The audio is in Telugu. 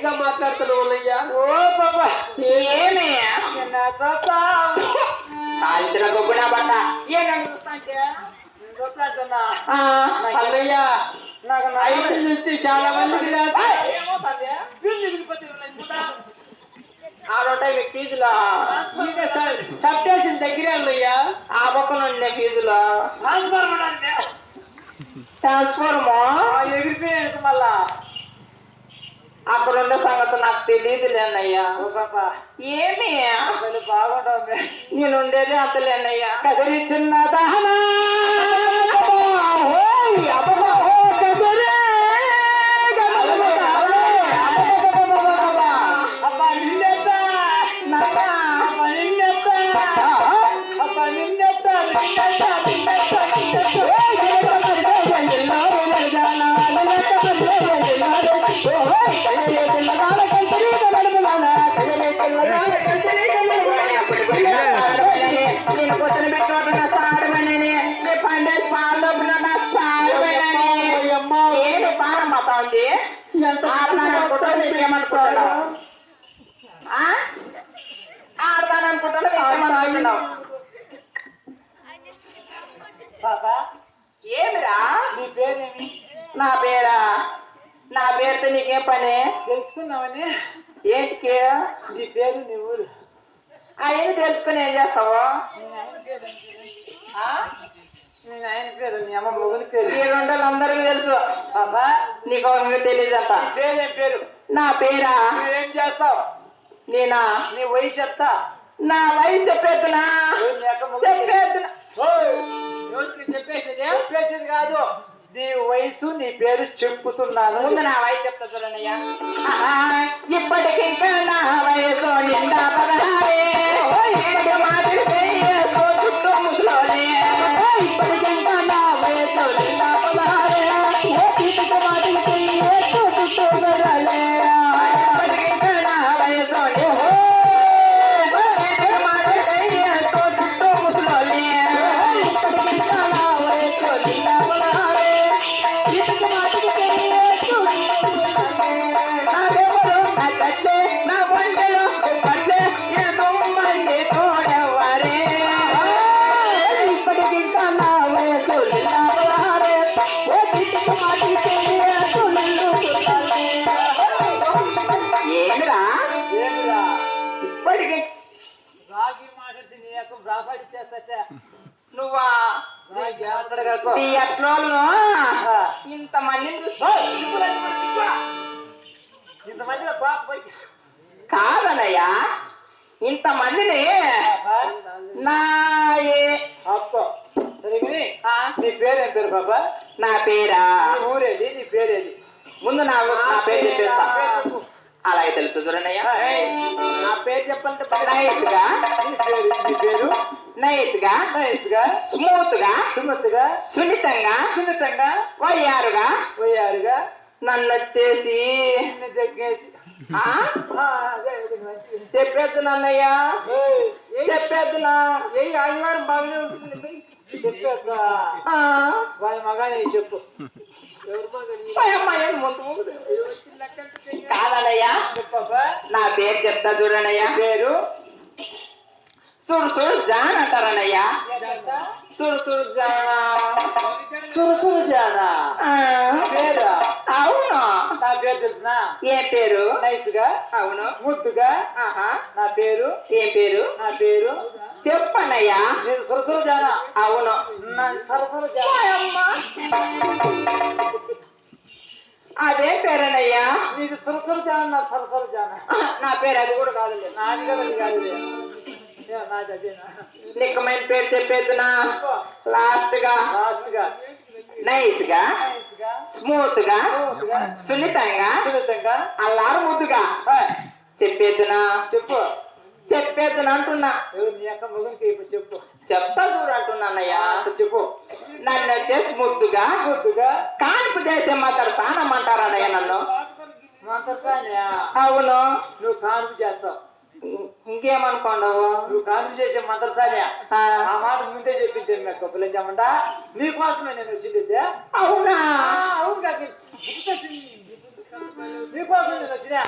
గట్టిగా మాట్లాడుతున్నావు అన్నయ్యా. ఓ బాబా ఏమి కాల్చిన గొబ్బున బట్ట ఏనన్ను చూస్తాంటే అన్నయ్య నాకు ఐదు చూస్తే చాలా మందికి లేదు. ఏమవుతుంది ఆడోటాయి మీకు ఫీజులో సబ్స్టేషన్ దగ్గరే అన్నయ్య. ఆ పక్కన ఉండే ఫీజులో ట్రాన్స్ఫార్మా ఎగిరిపోయాను మళ్ళా అక్కడ ఉండే సంగతి నాకు తెలియదులేనయ్యా. ఓ పాపా ఏమి అసలు బాగుంటావు నేను ఉండేది అంతలేనయ్యా. కదిరి చిన్న దహనా ఏమిరా నీ పేరేమి నా పేరా? నా పేరుతో నీకేం పని? తెలుసుకున్నావని ఏంటికి? నీ పేరు నీ ఊరు అవన్నీ తెలుసుకుని ఏం చేస్తావు? నేను ఆయన పేరు నీ అమ్మ మొగలి పేరు ఈ రెండోళ్ళు అందరికీ తెలుసు. బాబా నీకు తెలియదంట. పేరేం పేరు నా పేరా? నువ్వేం చేస్తావు? నేనా? నీ వయసు ఎంత? నా వయసు చెప్పేద్దునా? చెప్పేద్దునా? చెప్పేసేది కాదు, నీ వయసు నీ పేరు చెప్పుతున్నాను. ముందు నా వయసు చెప్తా చూడనయ్యా. ఇప్పటికింకా నా వయసు నిండా 16. చుట్టూ ముసలోనే. ఇప్పటికింకా నా వయసు నిండా 16. చుట్టూ ముసలోనే. ఇప్పటికింకా నా వయసు నువ్వా ఎట్లోళ్ళు ఇంతమందిని ఇంతమంది కాదనయ్యా, ఇంతమందిని నా నీ పేరేం పేరు బాబా? నా పేరా? నీ ఊరేది? నీ పేరేది? ముందు నా పేరు చెప్పేస్తా. అలాగే తెలుసు చూడనయ్యా. నా పేరు చెప్పంటే నైస్గా నీ పేరు నైస్గా నైస్గా స్మూత్గా సుమతిగా సున్నితంగా సున్నితంగా వయ్యారుగా పోయారుగా నన్ను వచ్చేసి నిన్ను దగ్గేసి చెప్పేద్దు నన్నయ్యా, చెప్పేద్దునా? ఏ ఆదివారం బాగానే ఉంటుంది. చెప్పేస్తా వాళ్ళ మగానే చెప్పు. కాదనయ్యా, చెప్పబ్బా. నా పేరు చెప్తా చూడనయ్యా. పేరు సురు సురు జాన్ అంటారనయ్యా. సురు సురు జానా. సురుసురు జానా పేరా? అవును. నా పేరు తెలిసిన ఏం పేరు? నైస్ గా అవును. ముద్దుగా ఆహా. నా పేరు ఏం పేరు? నా పేరు చెప్పనయ్యా. నేను సురసురు జానా. అవును. నా సరసరు జానా. అదే పేరనయ్యా. నీకు సురసురు జానా, నా సరసరు జానా. నా పేరు అది కూడా కాదు. నాది కదా నీ కాదు. నాది అదేనా? నిక్కమైన పేరు చెప్పేద్దునా? లాస్ట్ గా లాస్ట్ గా నైస్ గా నైస్ గా స్మూత్ గా స్మూత్గా సున్నితంగా సున్నితంగా అల్లారు ముద్దుగా చెప్పేద్దునా? చెప్పు. చెప్పేద్దునా అంటున్నా. ఎవరు నీ అక్క మొగనికి ఇప్పుడు చెప్పు. చెప్తా చూడు అంటున్నానయ్యా. చెప్పు. నన్ను వచ్చేసి ముద్దుగా ముద్దుగా కాన్పు చేసే మాత్రం తానమ్మంటారన్నయ్య నన్ను. మంత్రసానియా? అవును. నువ్వు కాన్పు చేస్తావు. ఇంకేమనుకోండవు? నువ్వు కాన్పు చేసే మంత్రసానియా? ఆ మాట ముందే చెప్పింది నాకు కొప్పలేజామంటా. నీకోసమే నేను వచ్చింది. అవునా? అవును కాదు, నీకోసం నేను వచ్చినా.